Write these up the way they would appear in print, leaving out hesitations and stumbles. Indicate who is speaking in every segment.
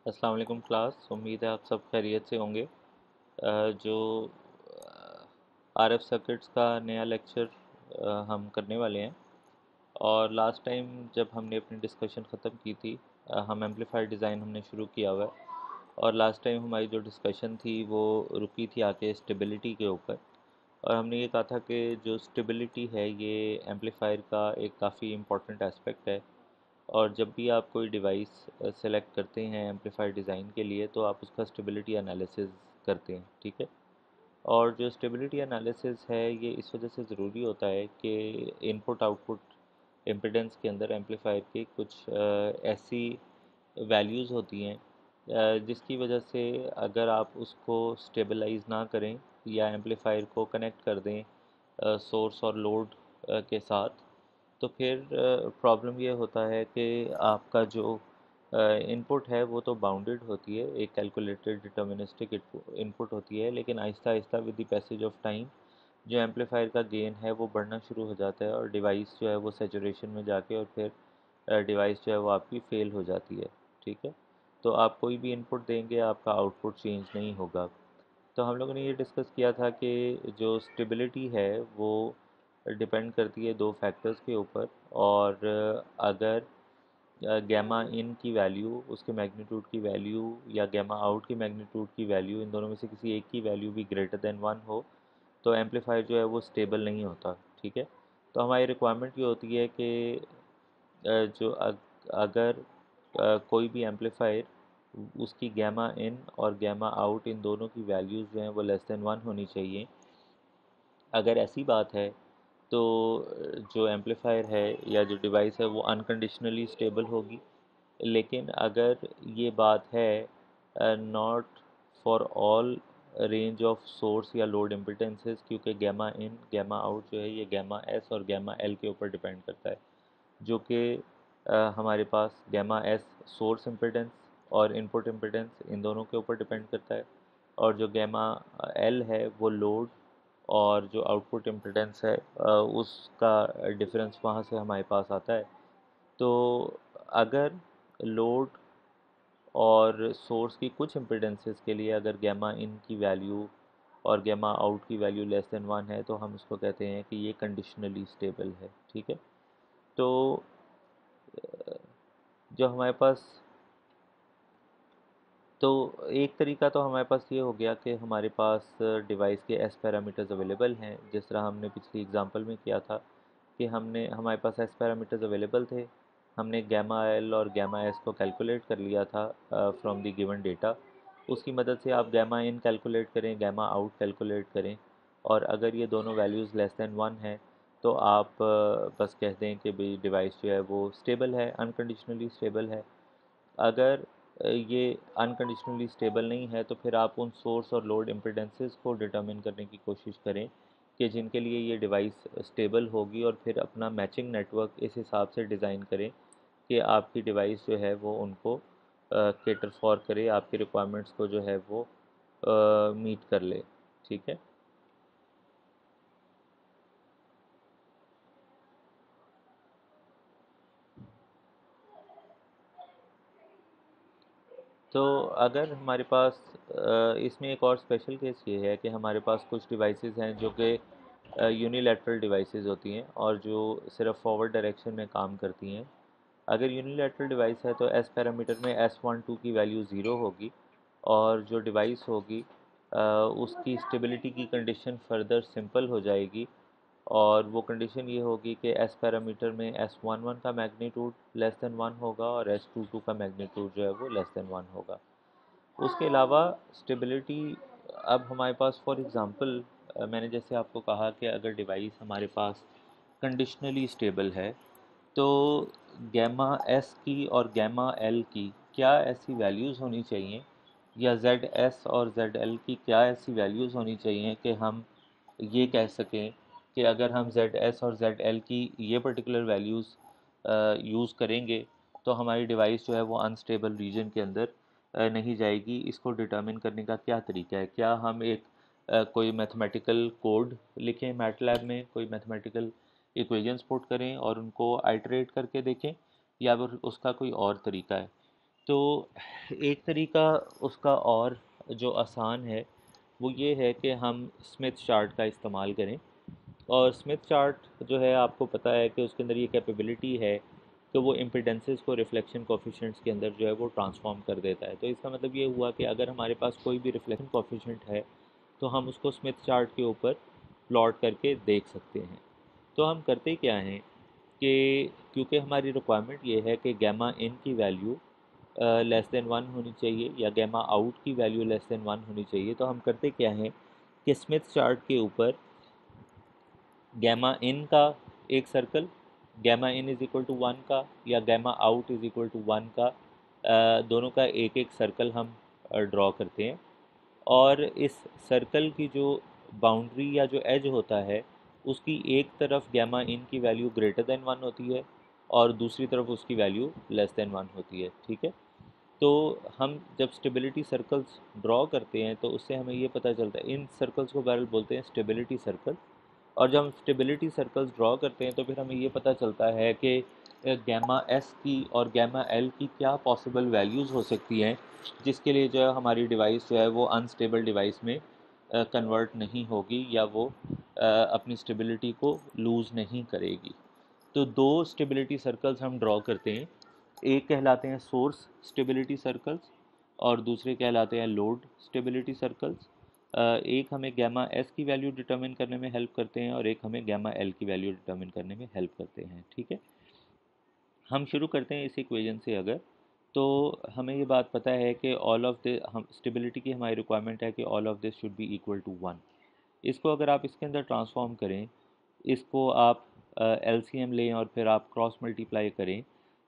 Speaker 1: अस्सलाम वालेकुम क्लास। उम्मीद है आप सब खैरियत से होंगे। जो आरएफ सर्किट्स का नया लेक्चर हम करने वाले हैं। और लास्ट टाइम जब हमने अपनी डिस्कशन ख़त्म की थी, हम एम्पलीफायर डिज़ाइन हमने शुरू किया हुआ है। और लास्ट टाइम हमारी जो डिस्कशन थी वो रुकी थी आके स्टेबिलिटी के ऊपर। और हमने ये कहा था कि जो स्टेबिलिटी है ये एम्पलीफायर का एक काफ़ी इम्पोर्टेंट एस्पेक्ट है। और जब भी आप कोई डिवाइस सेलेक्ट करते हैं एम्पलीफायर डिज़ाइन के लिए तो आप उसका स्टेबिलिटी एनालिसिस करते हैं, ठीक है। और जो स्टेबिलिटी एनालिसिस है ये इस वजह से ज़रूरी होता है कि इनपुट आउटपुट इम्पीडेंस के अंदर एम्पलीफायर की कुछ ऐसी वैल्यूज़ होती हैं जिसकी वजह से अगर आप उसको स्टेबलाइज ना करें या एम्पलीफायर को कनेक्ट कर दें सोर्स और लोड के साथ, तो फिर प्रॉब्लम ये होता है कि आपका जो इनपुट है वो तो बाउंडेड होती है, एक कैलकुलेटेड डिटर्मिनिस्टिक इनपुट होती है, लेकिन Aahista Aahista with the passage of time जो एम्पलीफायर का गेन है वो बढ़ना शुरू हो जाता है और डिवाइस जो है वो सैचुरेशन में जाके और फिर डिवाइस जो है वो आपकी फेल हो जाती है, ठीक है। तो आप कोई भी इनपुट देंगे आपका आउटपुट चेंज नहीं होगा। तो हम लोगों ने ये डिस्कस किया था कि जो स्टेबिलिटी है वो डिपेंड करती है दो फैक्टर्स के ऊपर। और अगर गैमा इन की वैल्यू, उसके मैग्नीट्यूड की वैल्यू या गैमा आउट की मैग्नीट्यूड की वैल्यू, इन दोनों में से किसी एक की वैल्यू भी ग्रेटर देन 1 हो तो एम्पलीफायर जो है वो स्टेबल नहीं होता, ठीक है। तो हमारी रिक्वायरमेंट ये होती है कि अगर कोई भी एम्पलीफायर उसकी गैमा इन और गैमा आउट इन दोनों की वैल्यूज़ जो हैं वो लेस देन 1 होनी चाहिए। अगर ऐसी बात है तो जो एम्पलीफायर है या जो डिवाइस है वो अनकंडीशनली स्टेबल होगी। लेकिन अगर ये बात है not for all range of source या लोड इम्पिडेंसेस, क्योंकि गैमा इन गैमा आउट जो है ये गैमा एस और गैमा एल के ऊपर डिपेंड करता है। जो कि हमारे पास गैमा एस सोर्स इम्पिडेंस और इनपुट इम्पिडेंस इन दोनों के ऊपर डिपेंड करता है। और जो गैमा एल है वो लोड और जो आउटपुट इम्पिडेंस है उसका डिफरेंस वहाँ से हमारे पास आता है। तो अगर लोड और सोर्स की कुछ इम्पिडेंसेस के लिए अगर गैमा इन की वैल्यू और गैमा आउट की वैल्यू लेस देन 1 है तो हम उसको कहते हैं कि ये कंडीशनली स्टेबल है, ठीक है। तो जो हमारे पास तो एक तरीका तो हमारे पास ये हो गया कि हमारे पास डिवाइस के एस पैरामीटर्स अवेलेबल हैं, जिस तरह हमने पिछली एग्जांपल में किया था कि हमने हमारे पास एस पैरामीटर्स अवेलेबल थे। हमने गैमा एल और गैमा एस को कैलकुलेट कर लिया था फ्रॉम द गिवन डेटा। उसकी मदद से आप गैमा इन कैलकुलेट करें, गैमा आउट कैलकुलेट करें। और अगर ये दोनों वैल्यूज़ लेस दैन 1 है तो आप बस कह दें कि भाई डिवाइस जो है वो स्टेबल है, अनकंडीशनली स्टेबल है। अगर ये अनकंडीशनली स्टेबल नहीं है तो फिर आप उन सोर्स और लोड इम्पिडेंसेस को डिटरमिन करने की कोशिश करें कि जिनके लिए ये डिवाइस स्टेबल होगी, और फिर अपना मैचिंग नेटवर्क इस हिसाब से डिज़ाइन करें कि आपकी डिवाइस जो है वो उनको केटर फॉर करे, आपकी रिक्वायरमेंट्स को जो है वो मीट कर ले, ठीक है। तो अगर हमारे पास इसमें एक और स्पेशल केस ये है कि हमारे पास कुछ डिवाइसेस हैं जो कि यूनिलैटरल डिवाइसेस होती हैं और जो सिर्फ फॉरवर्ड डायरेक्शन में काम करती हैं। अगर यूनिलैटरल डिवाइस है तो एस पैरामीटर में S12 की वैल्यू ज़ीरो होगी और जो डिवाइस होगी उसकी स्टेबिलिटी की कंडीशन फर्दर सिंपल हो जाएगी। और वो कंडीशन ये होगी कि एस पैरामीटर में S11 का मैग्नीट्यूड लेस देन 1 होगा और S22 का मैग्नीट्यूड जो है वो लेस देन 1 होगा। उसके अलावा स्टेबिलिटी, अब हमारे पास फॉर एग्ज़ाम्पल मैंने जैसे आपको कहा कि अगर डिवाइस हमारे पास कंडीशनली स्टेबल है तो गैमा एस की और गैमा एल की क्या ऐसी वैल्यूज़ होनी चाहिए, या जेड एस और जेड एल की क्या ऐसी वैल्यूज़ होनी चाहिए कि हम ये कह सकें कि अगर हम जेड एस और जेड एल की ये पर्टिकुलर वैल्यूज़ यूज़ करेंगे तो हमारी डिवाइस जो है वो अनस्टेबल रीजन के अंदर नहीं जाएगी। इसको डिटर्मिन करने का क्या तरीका है? क्या हम एक कोई मैथमेटिकल कोड लिखें मैटलैब में, कोई मैथमेटिकल इक्वेशंस पुट करें और उनको आइटरेट करके देखें, या फिर उसका कोई और तरीका है? तो एक तरीका उसका और जो आसान है वो ये है कि हम स्मिथ चार्ट का इस्तेमाल करें। और स्मिथ चार्ट जो है आपको पता है कि उसके अंदर ये कैपेबिलिटी है कि वो इम्पिडेंसेस को रिफ्लेक्शन कोफिशिएंट्स के अंदर जो है वो ट्रांसफॉर्म कर देता है। तो इसका मतलब ये हुआ कि अगर हमारे पास कोई भी रिफ्लेक्शन कोफिशिएंट है तो हम उसको स्मिथ चार्ट के ऊपर प्लॉट करके देख सकते हैं। तो हम करते क्या हैं कि क्योंकि हमारी रिक्वायरमेंट ये है कि गैमा इन की वैल्यू लेस देन 1 होनी चाहिए या गैमा आउट की वैल्यू लेस देन 1 होनी चाहिए, तो हम करते क्या हैं कि स्मिथ चार्ट के ऊपर गैमा इन का एक circle, gamma in is equal to 1 का या gamma out is equal to 1 का, दोनों का एक एक सर्कल हम ड्रॉ करते हैं। और इस सर्कल की जो बाउंड्री या जो एज होता है उसकी एक तरफ गैमा इन की वैल्यू ग्रेटर देन 1 होती है और दूसरी तरफ उसकी वैल्यू लेस देन 1 होती है। ठीक है, तो हम जब स्टेबिलिटी सर्कल्स ड्रॉ करते हैं तो उससे हमें ये पता चलता है, इन सर्कल्स को बहरहाल बोलते हैं स्टेबिलिटी सर्कल। और जब हम स्टेबिलिटी सर्कल्स ड्रॉ करते हैं तो फिर हमें ये पता चलता है कि गैमा एस की और गैमा एल की क्या पॉसिबल वैल्यूज़ हो सकती हैं जिसके लिए जो है हमारी डिवाइस जो है वो अनस्टेबल डिवाइस में कन्वर्ट नहीं होगी या वो अपनी स्टेबिलिटी को लूज़ नहीं करेगी। तो दो स्टेबिलिटी सर्कल्स हम ड्रॉ करते हैं, एक कहलाते हैं सोर्स स्टेबिलिटी सर्कल्स और दूसरे कहलाते हैं लोड स्टेबिलिटी सर्कल्स। एक हमें गैमा एस की वैल्यू डिटरमिन करने में हेल्प करते हैं और एक हमें गैमा एल की वैल्यू डिटरमिन करने में हेल्प करते हैं। ठीक है, हम शुरू करते हैं इस इक्वेशन से। अगर तो हमें ये बात पता है कि ऑल ऑफ द हम स्टेबिलिटी की हमारी रिक्वायरमेंट है कि all of this should be equal to 1। इसको अगर आप इसके अंदर ट्रांसफॉर्म करें, इसको आप एलसीएम लें और फिर आप क्रॉस मल्टीप्लाई करें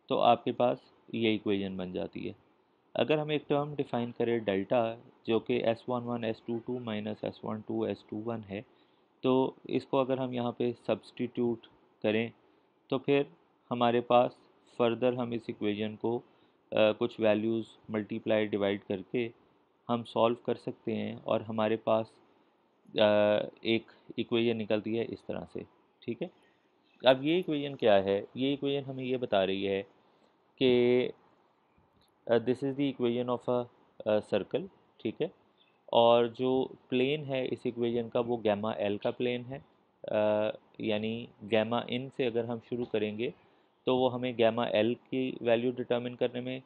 Speaker 1: तो आपके पास ये इक्वेशन बन जाती है। अगर हम एक टर्म डिफाइन करें डेल्टा, जो कि S11 S22 minus S12 S21 है, तो इसको अगर हम यहाँ पे सब्सटीट्यूट करें तो फिर हमारे पास फर्दर हम इस इक्वेशन को कुछ वैल्यूज़ मल्टीप्लाई डिवाइड करके हम सॉल्व कर सकते हैं और हमारे पास एक इक्वेशन निकलती है इस तरह से। ठीक है, अब ये इक्वेशन क्या है? ये इक्वेशन हमें ये बता रही है कि this is the equation of a circle. ठीक है, और जो प्लेन है इस इक्वेशन का वो गैमा एल का प्लेन है। यानी गैमा इन से अगर हम शुरू करेंगे तो वो हमें गैमा एल की वैल्यू डिटरमिन करने में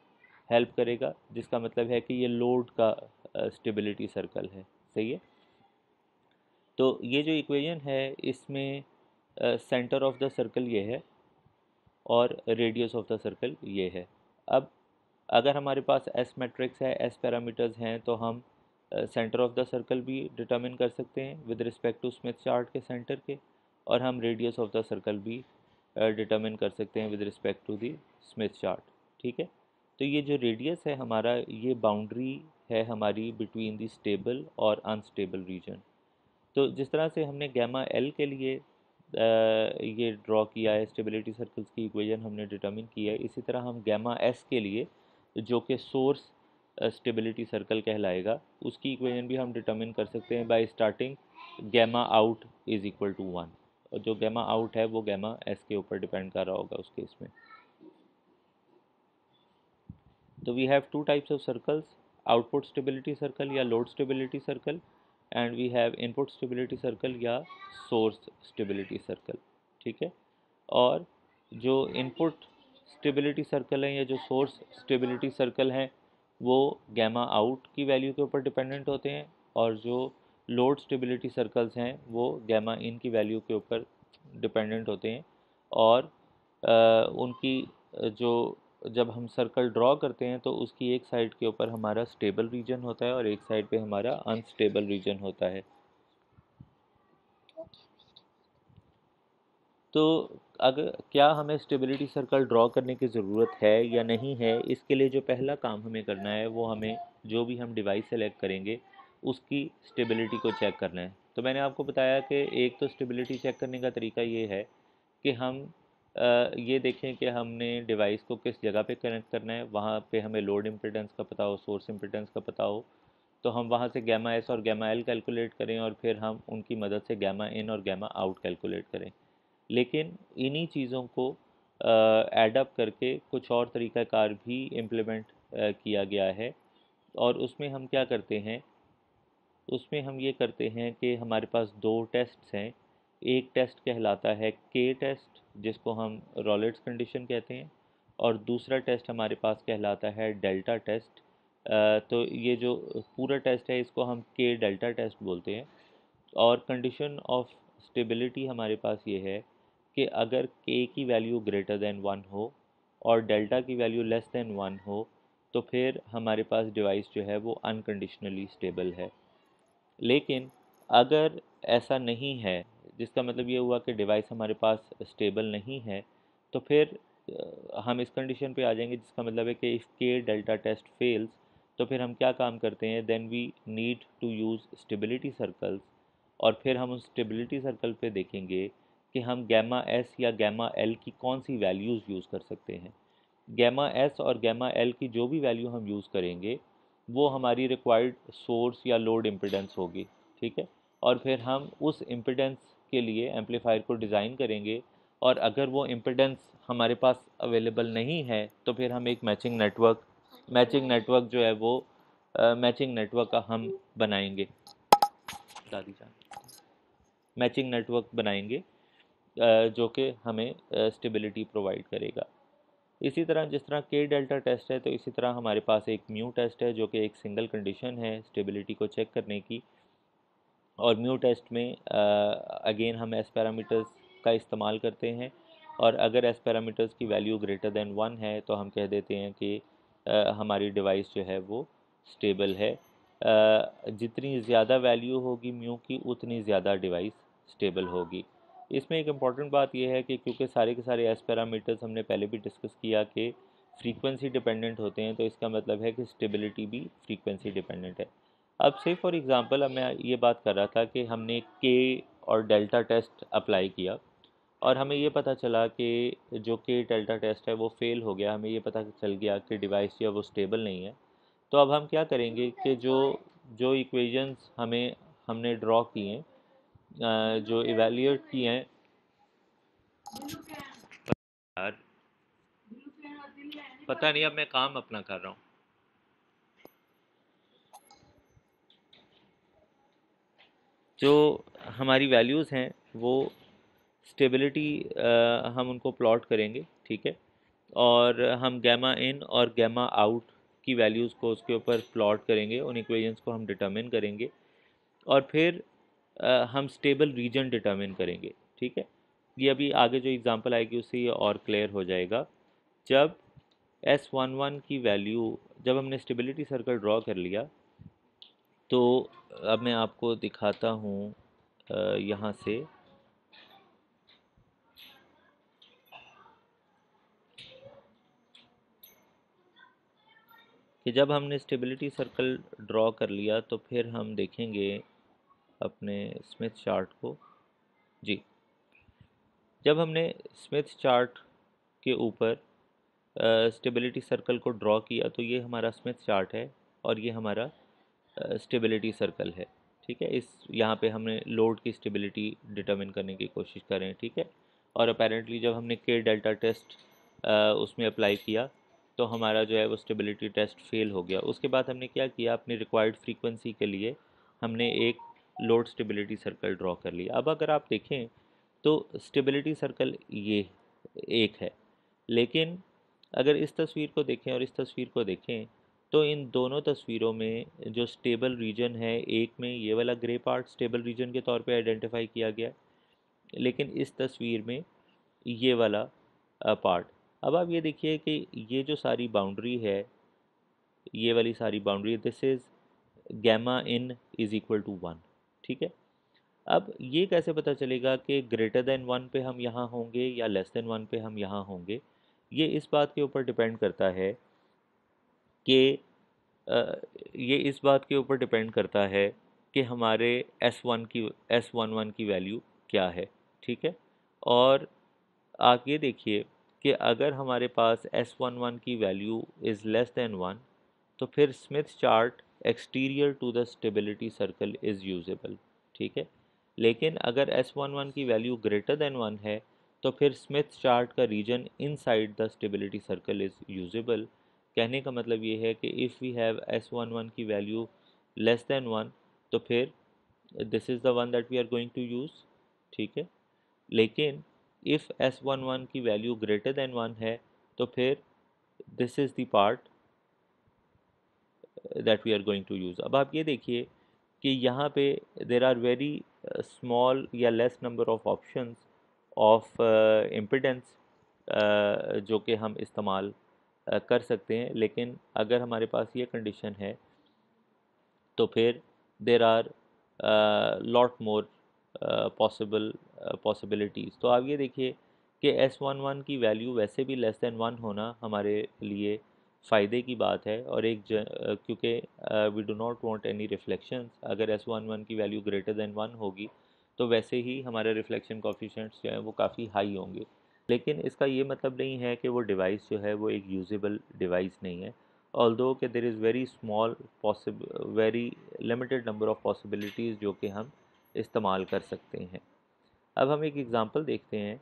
Speaker 1: हेल्प करेगा, जिसका मतलब है कि ये लोड का स्टेबिलिटी सर्कल है। सही है, तो ये जो इक्वेशन है इसमें सेंटर ऑफ द सर्कल ये है और रेडियस ऑफ द सर्कल ये है। अब अगर हमारे पास एस मैट्रिक्स है, एस पैरामीटर्स हैं, तो हम सेंटर ऑफ द सर्कल भी डिटरमिन कर सकते हैं with respect to Smith chart के सेंटर के, और हम रेडियस ऑफ द सर्कल भी डिटरमिन कर सकते हैं with respect to the Smith chart. ठीक है, तो ये जो रेडियस है हमारा, ये बाउंड्री है हमारी बिटवीन द स्टेबल और अनस्टेबल रीजन। तो जिस तरह से हमने गैमा एल के लिए ये ड्रॉ किया है, स्टेबिलिटी सर्कल्स की इक्वेशन हमने डिटरमिन की है, इसी तरह हम गैमा एस के लिए, जो कि सोर्स स्टेबिलिटी सर्कल कहलाएगा, उसकी इक्वेशन भी हम डिटरमिन कर सकते हैं bye starting gamma out is equal to 1। और जो गैमा आउट है वो गैमा एस के ऊपर डिपेंड कर रहा होगा उस केस में। तो we have two types of circles, output stability circle या load stability circle, and we have input stability circle या सोर्स स्टेबिलिटी सर्कल। ठीक है, और जो इनपुट स्टेबिलिटी सर्कल हैं या जो सोर्स स्टेबिलिटी सर्कल हैं वो गैमा आउट की वैल्यू के ऊपर डिपेंडेंट होते हैं, और जो लोड स्टेबिलिटी सर्कल्स हैं वो गैमा इन की वैल्यू के ऊपर डिपेंडेंट होते हैं। और उनकी जो जब हम सर्कल ड्रॉ करते हैं तो उसकी एक साइड के ऊपर हमारा स्टेबल रीजन होता है और एक साइड पे हमारा अनस्टेबल रीजन होता है। तो अगर क्या हमें स्टेबिलिटी सर्कल ड्रॉ करने की ज़रूरत है या नहीं है, इसके लिए जो पहला काम हमें करना है वो हमें जो भी हम डिवाइस सेलेक्ट करेंगे उसकी स्टेबिलिटी को चेक करना है। तो मैंने आपको बताया कि एक तो स्टेबिलिटी चेक करने का तरीका ये है कि हम ये देखें कि हमने डिवाइस को किस जगह पे कनेक्ट करना है, वहाँ पे हमें लोड इम्पिडेंस का पता हो, सोर्स इम्पिडेंस का पता हो, तो हम वहाँ से गैमा एस और गैमा एल कैलकुलेट करें और फिर हम उनकी मदद से गैमा इन और गैमा आउट कैलकुलेट करें। लेकिन इन्हीं चीज़ों को एडअप करके कुछ और तरीक़ाकार भी इम्प्लीमेंट किया गया है। और उसमें हम क्या करते हैं, उसमें हम ये करते हैं कि हमारे पास दो टेस्ट्स हैं। एक टेस्ट कहलाता है के टेस्ट, जिसको हम रॉलेट्स कंडीशन कहते हैं, और दूसरा टेस्ट हमारे पास कहलाता है डेल्टा टेस्ट। तो ये जो पूरा टेस्ट है इसको हम के डेल्टा टेस्ट बोलते हैं। और कंडीशन ऑफ स्टेबिलिटी हमारे पास ये है कि अगर के की वैल्यू ग्रेटर देन 1 हो और डेल्टा की वैल्यू लेस देन 1 हो, तो फिर हमारे पास डिवाइस जो है वो अनकंडीशनली स्टेबल है। लेकिन अगर ऐसा नहीं है, जिसका मतलब ये हुआ कि डिवाइस हमारे पास स्टेबल नहीं है, तो फिर हम इस कंडीशन पे आ जाएंगे, जिसका मतलब है कि इफ़ के डेल्टा टेस्ट फेल्स, तो फिर हम क्या काम करते हैं, then we need to use stability circles. और फिर हम उस स्टेबिलिटी सर्कल पे देखेंगे कि हम गैमा एस या गैमा एल की कौन सी वैल्यूज़ यूज़ कर सकते हैं। गैमा एस और गैमा एल की जो भी वैल्यू हम यूज़ करेंगे वो हमारी रिक्वायर्ड सोर्स या लोड इम्पिडेंस होगी, ठीक है। और फिर हम उस इम्पिडेंस के लिए एम्पलीफायर को डिज़ाइन करेंगे, और अगर वो इम्पिडेंस हमारे पास अवेलेबल नहीं है तो फिर हम एक मैचिंग नेटवर्क जो है वो मैचिंग नेटवर्क का हम बनाएंगे, दादी जान मैचिंग नेटवर्क बनाएंगे, जो कि हमें स्टेबिलिटी प्रोवाइड करेगा। इसी तरह जिस तरह के डेल्टा टेस्ट है, तो इसी तरह हमारे पास एक म्यू टेस्ट है, जो कि एक सिंगल कंडीशन है स्टेबिलिटी को चेक करने की। और म्यू टेस्ट में अगेन हम एस पैरामीटर्स का इस्तेमाल करते हैं, और अगर एस पैरामीटर्स की वैल्यू ग्रेटर देन 1 है तो हम कह देते हैं कि हमारी डिवाइस जो है वो स्टेबल है। जितनी ज़्यादा वैल्यू होगी म्यू की, उतनी ज़्यादा डिवाइस स्टेबल होगी। इसमें एक इम्पॉर्टेंट बात यह है कि क्योंकि सारे के सारे एस पैरामीटर्स हमने पहले भी डिस्कस किया कि फ्रीक्वेंसी डिपेंडेंट होते हैं, तो इसका मतलब है कि स्टेबिलिटी भी फ्रीक्वेंसी डिपेंडेंट है। अब से फॉर एग्ज़ाम्पल, अब मैं ये बात कर रहा था कि हमने के और डेल्टा टेस्ट अप्लाई किया, और हमें ये पता चला कि जो के डेल्टा टेस्ट है वो फेल हो गया, हमें ये पता चल गया कि डिवाइस जो है वो स्टेबल नहीं है। तो अब हम क्या करेंगे कि जो जो इक्वेशंस हमने ड्रॉ किए हैं, जो इवेल्यूएट किए हैं, यार पता नहीं, अब मैं काम अपना कर रहा हूँ। जो हमारी वैल्यूज़ हैं वो स्टेबिलिटी हम उनको प्लॉट करेंगे, ठीक है। और हम गैमा इन और गैमा आउट की वैल्यूज़ को उसके ऊपर प्लॉट करेंगे, उन इक्वेशंस को हम डिटर्मिन करेंगे, और फिर हम स्टेबल रीजन डिटर्मिन करेंगे, ठीक है। ये अभी आगे जो एग्जांपल आएगी उससे ये और क्लियर हो जाएगा। जब S11 की वैल्यू, जब हमने स्टेबिलिटी सर्कल ड्रॉ कर लिया, तो अब मैं आपको दिखाता हूँ यहाँ से कि जब हमने स्टेबिलिटी सर्कल ड्रॉ कर लिया तो फिर हम देखेंगे अपने स्मिथ चार्ट को। जी, जब हमने स्मिथ चार्ट के ऊपर स्टेबिलिटी सर्कल को ड्रॉ किया, तो ये हमारा स्मिथ चार्ट है और ये हमारा स्टेबिलिटी सर्कल है, ठीक है। इस यहाँ पे हमने लोड की स्टेबिलिटी डिटरमिन करने की कोशिश करें, ठीक है। और अपेरेंटली जब हमने के डेल्टा टेस्ट उसमें अप्लाई किया, तो हमारा जो है वो स्टेबिलिटी टेस्ट फेल हो गया। उसके बाद हमने क्या किया, अपनी रिक्वायर्ड फ्रीक्वेंसी के लिए हमने एक लोड स्टेबिलिटी सर्कल ड्रॉ कर लिया। अब अगर आप देखें तो स्टेबिलिटी सर्कल ये एक है, लेकिन अगर इस तस्वीर को देखें और इस तस्वीर को देखें, तो इन दोनों तस्वीरों में जो स्टेबल रीजन है, एक में ये वाला ग्रे पार्ट स्टेबल रीजन के तौर पे आइडेंटिफाई किया गया, लेकिन इस तस्वीर में ये वाला पार्ट। अब आप ये देखिए कि ये जो सारी बाउंड्री है, ये वाली सारी boundary, this is gamma in is equal to 1, ठीक है। अब ये कैसे पता चलेगा कि ग्रेटर देन 1 पे हम यहाँ होंगे या लेस देन 1 पे हम यहाँ होंगे? ये इस बात के ऊपर डिपेंड करता है कि ये इस बात के ऊपर डिपेंड करता है कि हमारे S11 की वैल्यू क्या है, ठीक है। और आप ये देखिए कि अगर हमारे पास S11 की वैल्यू इज़ लेस देन 1, तो फिर Smith chart exterior to the stability circle is usable, ठीक है। लेकिन अगर S11 की वैल्यू ग्रेटर देन 1 है, तो फिर स्मिथ चार्ट का reason inside the stability circle is usable. कहने का मतलब ये है कि इफ़ वी हैव S11 की वैल्यू लेस देन 1 तो फिर this is the one that we are going to use, ठीक है। लेकिन इफ़ S11 की वैल्यू ग्रेटर देन 1 है तो फिर this is the part that we are going to use. अब आप ये देखिए कि यहाँ पे देर आर वेरी स्मॉल या less number of options of impedance जो कि हम इस्तेमाल कर सकते हैं, लेकिन अगर हमारे पास ये कंडीशन है तो फिर there are lot more possibilities. तो आप ये देखिए कि S11 की वैल्यू वैसे भी लेस देन 1 होना हमारे लिए फ़ायदे की बात है, और क्योंकि we do not want any reflections. अगर S11 की वैल्यू ग्रेटर देन 1 होगी तो वैसे ही हमारे रिफ्लेक्शन कोफिशिएंट्स जो हैं वो काफ़ी हाई होंगे। लेकिन इसका ये मतलब नहीं है कि वो डिवाइस जो है वो एक यूजेबल डिवाइस नहीं है, ऑल्दो कि there is very small very limited number of possibilities जो कि हम इस्तेमाल कर सकते हैं। अब हम एक एग्ज़ाम्पल देखते हैं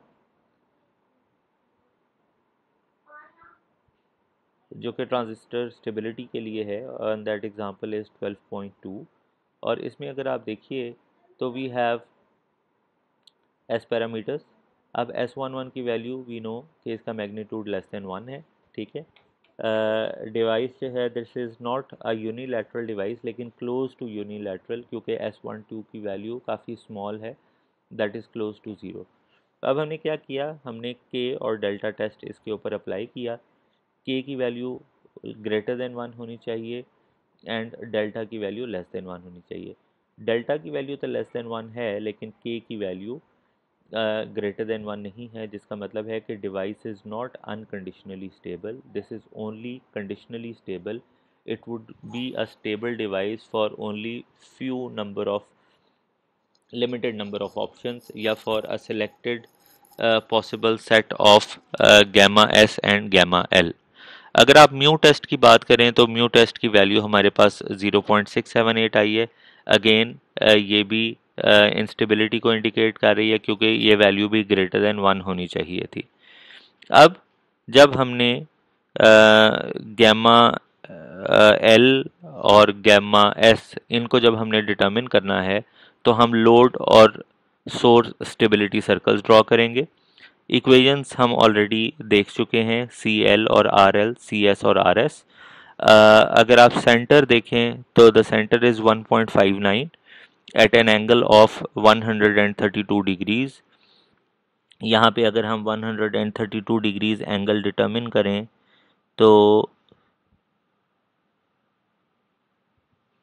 Speaker 1: जो कि ट्रांजिस्टर स्टेबिलिटी के लिए है, एंड दैट एग्ज़ाम्पल इज़ 12.2। और इसमें अगर आप देखिए तो वी हैव एस पैरामीटर्स। अब S11 की वैल्यू वी नो कि इसका मैग्नीट्यूड लेस देन 1 है, ठीक है। डिवाइस जो है this is not a unilateral device लेकिन क्लोज टू यूनिलैटरल, क्योंकि S12 की वैल्यू काफ़ी स्मॉल है, that is close to zero. अब हमने क्या किया, हमने के और डेल्टा टेस्ट इसके ऊपर अप्लाई किया। के की वैल्यू ग्रेटर देन 1 होनी चाहिए एंड डेल्टा की वैल्यू लेस देन 1 होनी चाहिए। डेल्टा की वैल्यू तो लेस देन 1 है लेकिन के की वैल्यू ग्रेटर देन 1 नहीं है, जिसका मतलब है कि device is not unconditionally stable, this is only conditionally stable. It would be a stable device for only few number of limited number of options या for a selected possible set of gamma s and gamma l। अगर आप mu test की बात करें तो mu test की value हमारे पास 0.678 आई है। अगेन ये भी इंस्टेबिलिटी को इंडिकेट कर रही है क्योंकि ये वैल्यू भी ग्रेटर देन 1 होनी चाहिए थी। अब जब हमने गैमा एल और गैमा एस इनको जब हमने डिटर्मिन करना है तो हम लोड और सोर्स स्टेबिलिटी सर्कल्स ड्रॉ करेंगे। इक्वेशंस हम ऑलरेडी देख चुके हैं, सी एल और आर एल, सी एस और आर एस। अगर आप सेंटर देखें तो the centre is 1.59 eight an angle of 132 degrees. यहाँ पे अगर हम 132 डिग्रीज एंगल डिटर्मिन करें तो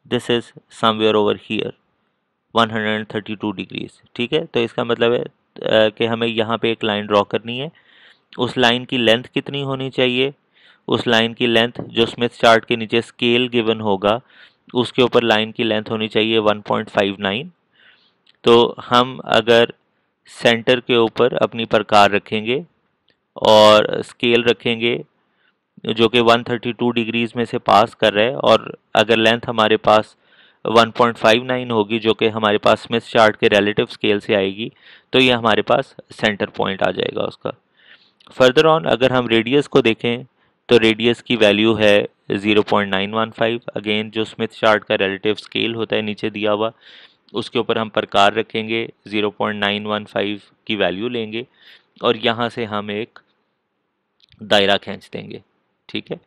Speaker 1: this is somewhere over here 132 degrees, ठीक है। तो इसका मतलब है कि हमें यहाँ पे एक लाइन ड्रॉ करनी है। उस लाइन की लेंथ कितनी होनी चाहिए, उस लाइन की लेंथ जो स्मिथ चार्ट के नीचे स्केल गिवन होगा उसके ऊपर लाइन की लेंथ होनी चाहिए 1.59। तो हम अगर सेंटर के ऊपर अपनी प्रकार रखेंगे और स्केल रखेंगे जो कि 132 डिग्रीज में से पास कर रहा है, और अगर लेंथ हमारे पास 1.59 होगी जो कि हमारे पास स्मिथ चार्ट के रिलेटिव स्केल से आएगी, तो ये हमारे पास सेंटर पॉइंट आ जाएगा उसका। फर्दर ऑन अगर हम रेडियस को देखें तो रेडियस की वैल्यू है 0.915। अगेन जो स्मिथ चार्ट का रिलेटिव स्केल होता है नीचे दिया हुआ, उसके ऊपर हम प्रकार रखेंगे, 0.915 की वैल्यू लेंगे और यहाँ से हम एक दायरा खींच देंगे, ठीक है।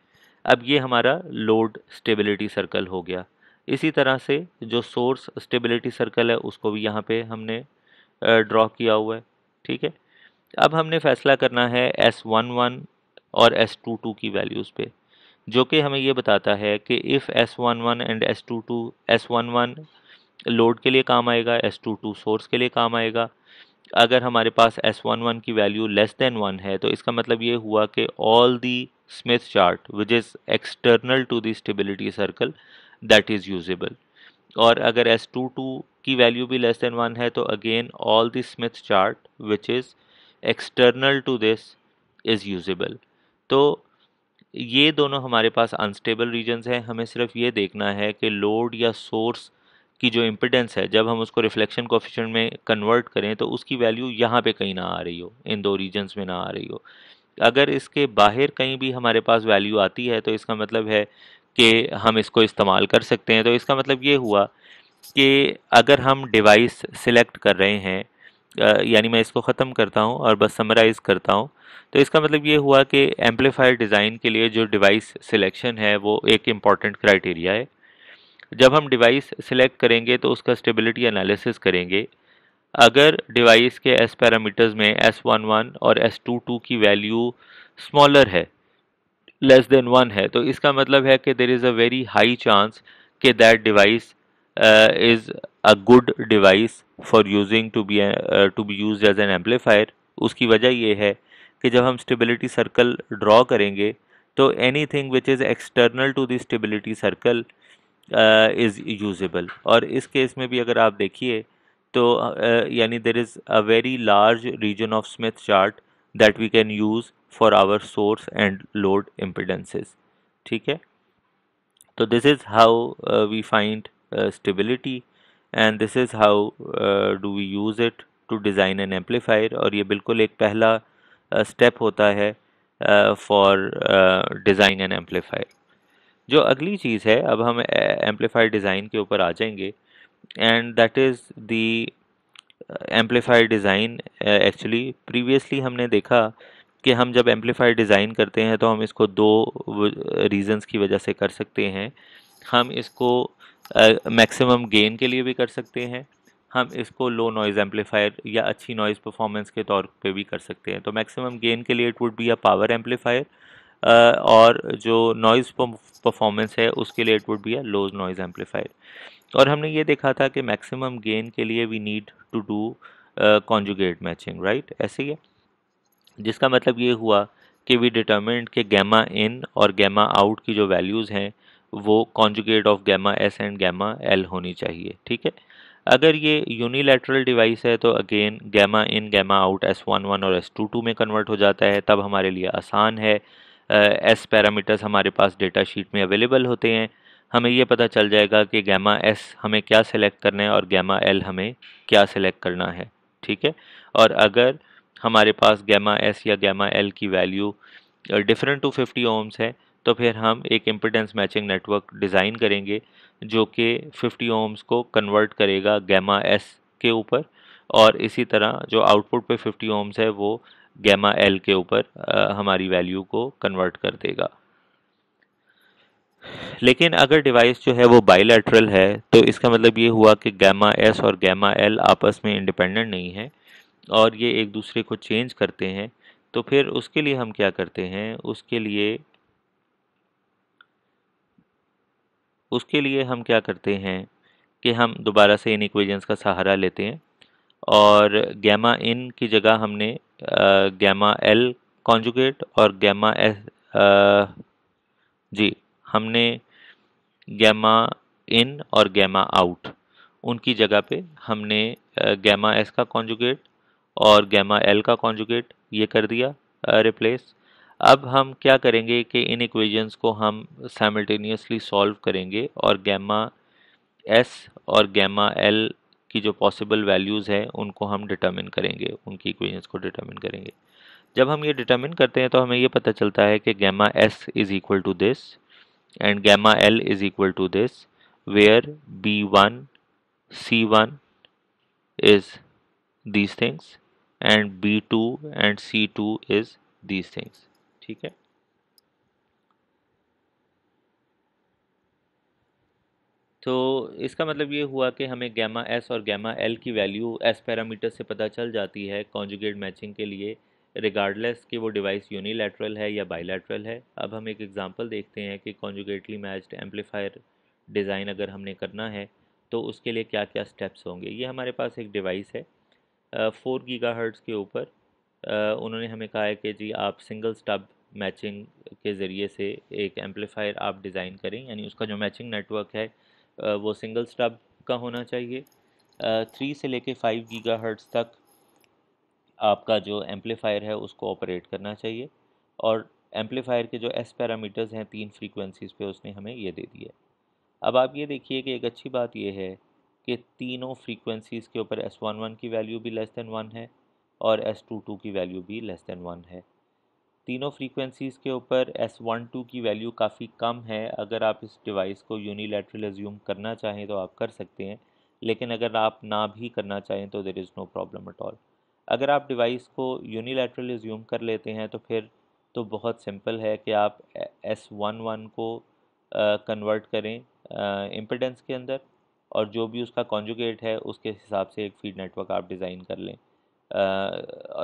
Speaker 1: अब ये हमारा लोड स्टेबिलिटी सर्कल हो गया। इसी तरह से जो सोर्स स्टेबिलिटी सर्कल है उसको भी यहाँ पे हमने ड्रॉ किया हुआ है, ठीक है। अब हमने फैसला करना है S11 और S22 की वैल्यूज़ पे, जो कि हमें ये बताता है कि if S11 and S22, S11 load के लिए काम आएगा, S22 सोर्स के लिए काम आएगा। अगर हमारे पास S11 की वैल्यू लेस देन 1 है तो इसका मतलब ये हुआ कि all the Smith chart which is external to the stability circle that is usable. और अगर S22 की वैल्यू भी लेस देन 1 है तो again all the Smith chart which is external to this is usable. तो ये दोनों हमारे पास अनस्टेबल रीजन्स हैं। हमें सिर्फ ये देखना है कि लोड या सोर्स की जो इम्पिडेंस है जब हम उसको रिफ्लेक्शन कोफिशिएंट में कन्वर्ट करें तो उसकी वैल्यू यहाँ पे कहीं ना आ रही हो, इन दो रीजन्स में ना आ रही हो। अगर इसके बाहर कहीं भी हमारे पास वैल्यू आती है तो इसका मतलब है कि हम इसको इस्तेमाल कर सकते हैं। तो इसका मतलब ये हुआ कि अगर हम डिवाइस सिलेक्ट कर रहे हैं, यानी मैं इसको ख़त्म करता हूँ और बस समराइज़ करता हूँ। तो इसका मतलब ये हुआ कि एम्पलीफायर डिज़ाइन के लिए जो डिवाइस सिलेक्शन है वो एक इम्पॉर्टेंट क्राइटेरिया है। जब हम डिवाइस सिलेक्ट करेंगे तो उसका स्टेबिलिटी एनालिसिस करेंगे। अगर डिवाइस के एस पैरामीटर्स में S11 और S22 की वैल्यू स्मॉलर है, लेस देन 1 है, तो इसका मतलब है कि there is a very high chance कि that device is a good device for using to be used as an amplifier. उसकी वजह ये है कि जब हम स्टेबिलिटी सर्कल ड्रॉ करेंगे तो any thing which is external to the stability circle is usable. और इस केस में भी अगर आप देखिए तो यानी देर is a very large region of Smith chart that we can use for our source and load impedances. ठीक है, तो this is how we find stability and this is how do we use it to design N amplifier. और ये बिल्कुल एक पहला step होता है फॉर डिज़ाइन एन एम्पलीफायर। जो अगली चीज़ है, अब हम एम्पलीफायर डिज़ाइन के ऊपर आ जाएंगे and that is the amplifier design. Actually previously हमने देखा कि हम जब एम्पलीफायर डिज़ाइन करते हैं तो हम इसको दो रीज़न्स की वजह से कर सकते हैं। हम इसको मैक्सिमम गेन के लिए भी कर सकते हैं, हम इसको लो नॉइज़ एम्पलीफायर या अच्छी नॉइज़ परफॉर्मेंस के तौर पे भी कर सकते हैं। तो मैक्सिमम गेन के लिए it would be a power amplifier, और जो नॉइज़ परफॉर्मेंस है उसके लिए it would be a low noise amplifier. और हमने ये देखा था कि मैक्सिमम गेन के लिए we need to do conjugate matching, right? ऐसे ही है, जिसका मतलब ये हुआ कि वी डिटरमिन्ड कि गैमा इन और गैमा आउट की जो वैल्यूज़ हैं वो conjugate of gamma S and gamma L होनी चाहिए। ठीक है, अगर ये यूनिलैटरल डिवाइस है तो अगेन गैमा इन गैमा आउट S11 और S22 में कन्वर्ट हो जाता है, तब हमारे लिए आसान है। एस पैरामीटर्स हमारे पास डेटा शीट में अवेलेबल होते हैं, हमें ये पता चल जाएगा कि गैमा एस हमें क्या सिलेक्ट करना है और गैमा एल हमें क्या सिलेक्ट करना है। ठीक है, और अगर हमारे पास गैमा एस या गैमा एल की वैल्यू डिफरेंट टू 50 ओम्स है तो फिर हम एक इम्पिडेंस मैचिंग नेटवर्क डिज़ाइन करेंगे जो कि 50 ओम्स को कन्वर्ट करेगा गैमा एस के ऊपर, और इसी तरह जो आउटपुट पे 50 ओम्स है वो गैमा एल के ऊपर हमारी वैल्यू को कन्वर्ट कर देगा। लेकिन अगर डिवाइस जो है वो बाइलैटरल है तो इसका मतलब ये हुआ कि गैमा एस और गैमा एल आपस में इंडिपेंडेंट नहीं है और ये एक दूसरे को चेंज करते हैं। तो फिर उसके लिए हम क्या करते हैं, उसके लिए हम क्या करते हैं कि हम दोबारा से इन इक्वेशंस का सहारा लेते हैं और गैमा इन की जगह हमने गैमा एल कॉन्जुगेट और गैमा एस, जी, हमने गैमा इन और गैमा आउट उनकी जगह पे हमने गैमा एस का कॉन्जुगेट और गैमा एल का कॉन्जुगेट ये कर दिया रिप्लेस। अब हम क्या करेंगे कि इन इक्वेशंस को हम साइमल्टेनियसली सॉल्व करेंगे और गैमा एस और गैमा एल की जो पॉसिबल वैल्यूज़ है उनको हम डिटर्मिन करेंगे, उनकी इक्वेशंस को डिटर्मिन करेंगे। जब हम ये डिटर्मिन करते हैं तो हमें ये पता चलता है कि gamma S is equal to this and gamma L is equal to this, where B1 C1 is these things and B2 and C2 is these things। ठीक है, तो इसका मतलब ये हुआ कि हमें गैमा एस और गैमा एल की वैल्यू एस पैरामीटर से पता चल जाती है कॉन्जुगेट मैचिंग के लिए, रिगार्डलेस कि वो डिवाइस यूनिलैटरल है या बाइलैटरल है। अब हम एक एग्जांपल देखते हैं कि कॉन्जुगेटली मैच्ड एम्पलीफायर डिज़ाइन अगर हमने करना है तो उसके लिए क्या क्या स्टेप्स होंगे। ये हमारे पास एक डिवाइस है 4 गीगाहर्ट्ज़ के ऊपर। उन्होंने हमें कहा है कि जी आप सिंगल स्टब मैचिंग के ज़रिए से एक एम्पलीफायर आप डिज़ाइन करें, यानी उसका जो मैचिंग नेटवर्क है वो सिंगल स्टब का होना चाहिए। 3 से लेके 5 गीगाहर्ट्ज़ तक आपका जो एम्पलीफायर है उसको ऑपरेट करना चाहिए, और एम्पलीफायर के जो एस पैरामीटर्स हैं 3 फ्रीक्वेंसीज़ पे उसने हमें ये दे दिए। अब आप ये देखिए कि एक अच्छी बात यह है कि तीनों फ्रीक्वेंसीज़ के ऊपर S11 की वैल्यू भी लेस दैन 1 है और S22 की वैल्यू भी लेस दैन 1 है। तीनों फ्रीक्वेंसीज़ के ऊपर S12 की वैल्यू काफ़ी कम है। अगर आप इस डिवाइस को यूनिलैटरल एज्यूम करना चाहें तो आप कर सकते हैं, लेकिन अगर आप ना भी करना चाहें तो there is no problem at all. अगर आप डिवाइस को यूनिलैटरल एज्यूम कर लेते हैं तो फिर तो बहुत सिंपल है कि आप S11 को कन्वर्ट करें इम्पिडेंस के अंदर, और जो भी उसका कॉन्जुगेट है उसके हिसाब से एक फीड नेटवर्क आप डिज़ाइन कर लें।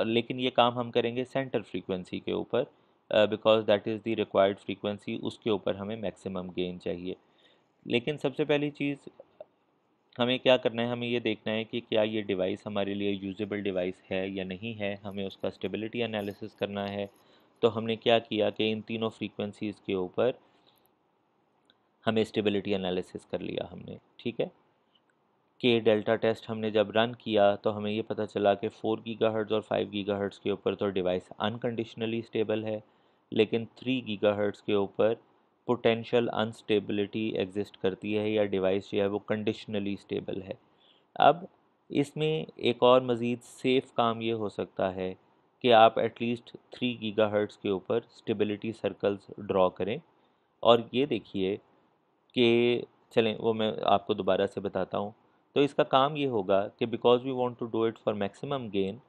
Speaker 1: लेकिन ये काम हम करेंगे सेंटर फ्रीक्वेंसी के ऊपर, because that is the required frequency, उसके ऊपर हमें मैक्सिमम गेन चाहिए। लेकिन सबसे पहली चीज़ हमें क्या करना है, हमें ये देखना है कि क्या ये डिवाइस हमारे लिए यूजेबल डिवाइस है या नहीं है। हमें उसका स्टेबिलिटी एनालिसिस करना है। तो हमने क्या किया कि इन तीनों फ्रीक्वेंसीज़ के ऊपर हमें स्टेबिलिटी एनालिसिस कर लिया हमने, ठीक है। के डेल्टा टेस्ट हमने जब रन किया तो हमें ये पता चला कि 4 गीगाहर्ट्ज़ और 5 गीगाहर्ट्ज़ के ऊपर तो डिवाइस अनकंडीशनली स्टेबल है, लेकिन 3 गीगाहर्ट्ज़ के ऊपर पोटेंशियल अनस्टेबिलिटी एग्जिस्ट करती है, या डिवाइस जो है वो कंडीशनली स्टेबल है। अब इसमें एक और मज़ीद सेफ़ काम ये हो सकता है कि आप एटलीस्ट 3 गीगाहर्ट्ज़ के ऊपर स्टेबिलिटी सर्कल्स ड्रॉ करें। और ये देखिए कि चलें वो मैं आपको दोबारा से बताता हूँ। तो इसका काम ये होगा कि because we want to do it for maximum gain,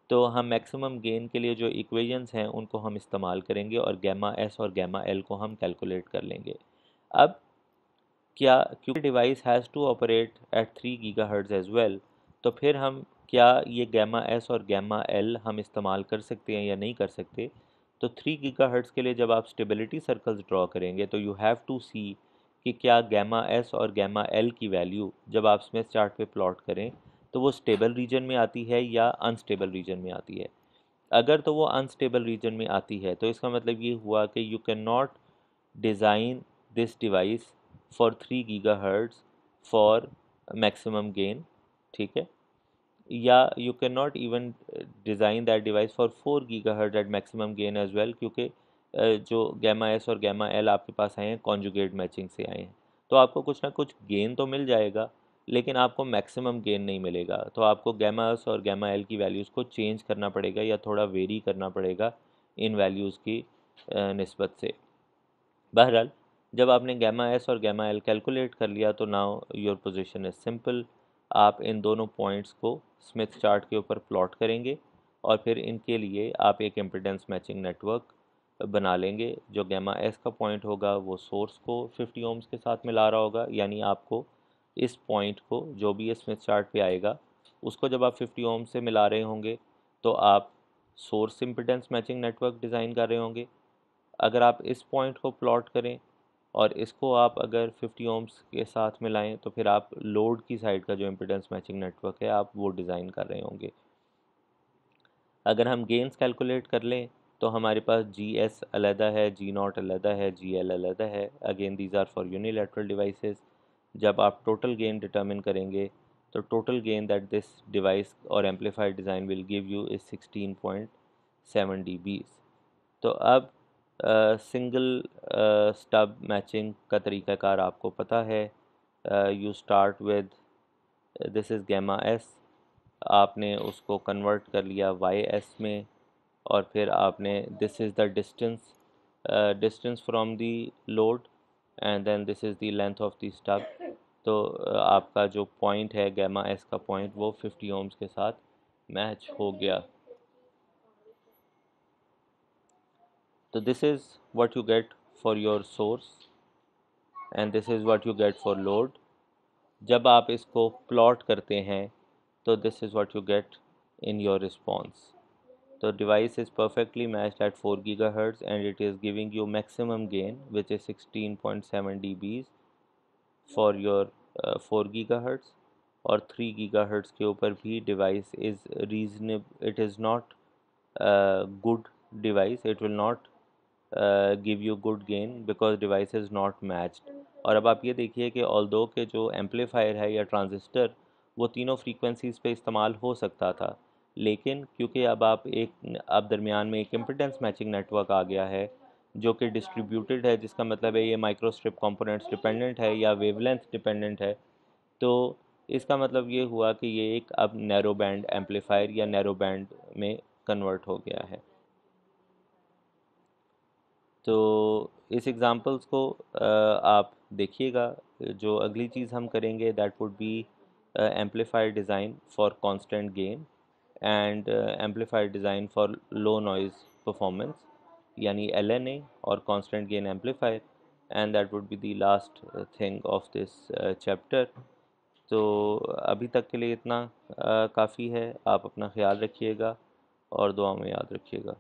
Speaker 1: तो हम मैक्सिमम गेन के लिए जो इक्वेशंस हैं उनको हम इस्तेमाल करेंगे और गामा एस और गामा एल को हम कैलकुलेट कर लेंगे। अब क्या, क्योंकि device has to operate at 3 gigahertz as well, तो फिर हम क्या ये गामा एस और गामा एल हम इस्तेमाल कर सकते हैं या नहीं कर सकते। तो 3 गीगाहर्ट्ज़ के लिए जब आप स्टेबिलिटी सर्कल्स ड्रॉ करेंगे तो यू हैव टू सी कि क्या गामा एस और गामा एल की वैल्यू जब आप स्मिथ चार्ट पे प्लॉट करें तो वो स्टेबल रीजन में आती है या अनस्टेबल रीजन में आती है। अगर तो वो अनस्टेबल रीजन में आती है तो इसका मतलब ये हुआ कि you can not design this device for 3 gigahertz for maximum gain, ठीक है। या you can not even design that device for 4 gigahertz at maximum gain as well, क्योंकि जो गामा एस और गामा एल आपके पास आए हैं कॉन्जुगेट मैचिंग से आए हैं। तो आपको कुछ ना कुछ गेन तो मिल जाएगा, लेकिन आपको मैक्सिमम गेन नहीं मिलेगा। तो आपको गामा एस और गामा एल की वैल्यूज़ को चेंज करना पड़ेगा या थोड़ा वेरी करना पड़ेगा इन वैल्यूज़ की निस्बत से। बहरहाल जब आपने गामा एस और गामा एल कैलकुलेट कर लिया तो now your position is simple. आप इन दोनों पॉइंट्स को स्मिथ चार्ट के ऊपर प्लॉट करेंगे और फिर इनके लिए आप एक इम्पिडेंस मैचिंग नेटवर्क बना लेंगे। जो गामा एस का पॉइंट होगा वो सोर्स को 50 ओम्स के साथ मिला रहा होगा, यानी आपको इस पॉइंट को जो भी ये स्मिथ चार्ट पे आएगा उसको जब आप 50 ओम से मिला रहे होंगे तो आप source impedance matching network design कर रहे होंगे। अगर आप इस पॉइंट को प्लॉट करें और इसको आप अगर 50 ओम्स के साथ मिलाएं तो फिर आप लोड की साइड का जो इम्पिडेंस मैचिंग नेटवर्क है आप वो डिज़ाइन कर रहे होंगे। अगर हम गेन्स कैलकुलेट कर लें तो हमारे पास जी एस अलहदा है, जी नॉट अलहदा है, जी एल अलहदा है। Again these are for unilateral devices. जब आप टोटल गेन डिटर्मिन करेंगे तो total gain that this device और amplified design will give you is 16.7 dB। तो अब सिंगल स्टब मैचिंग का तरीक़ाकार आपको पता है। You start with this is gamma S, आपने उसको कन्वर्ट कर लिया वाई एस में, और फिर आपने this is the distance distance from the load and then this is the length of the stub. तो आपका जो पॉइंट है गामा एस का पॉइंट वो 50 ओम्स के साथ मैच हो गया। तो this is what you get for your source and this is what you get for load. जब आप इसको प्लॉट करते हैं तो this is what you get in your response. तो device is perfectly matched at 4 gigahertz and it is giving you maximum gain which is 16.7 dBs for your 4 gigahertz। और 3 gigahertz के ऊपर भी device is reasonable, it is not good device, it will not give you good gain because device is not matched। और अब आप ये देखिए कि ऑल्दो के जो एम्पलीफायर है या ट्रांजिस्टर वो तीनों फ्रीक्वेंसीज़ पे इस्तेमाल हो सकता था, लेकिन क्योंकि अब दरमियान में एक इम्पिडेंस मैचिंग नेटवर्क आ गया है जो कि डिस्ट्रीब्यूटेड है, जिसका मतलब है ये माइक्रोस्ट्रिप कंपोनेंट्स डिपेंडेंट है या वेवलेंथ डिपेंडेंट है। तो इसका मतलब ये हुआ कि ये एक अब नैरो बैंड एम्पलीफायर या नैरो बैंड में कन्वर्ट हो गया है। तो इस एग्ज़ाम्पल्स को आप देखिएगा। जो अगली चीज़ हम करेंगे that would be amplifier design for constant gain and amplifier design for low noise performance, यानी LNA और constant gain amplifier, and that would be the last thing of this chapter. तो अभी तक के लिए इतना काफ़ी है। आप अपना ख्याल रखिएगा और दुआ में याद रखिएगा।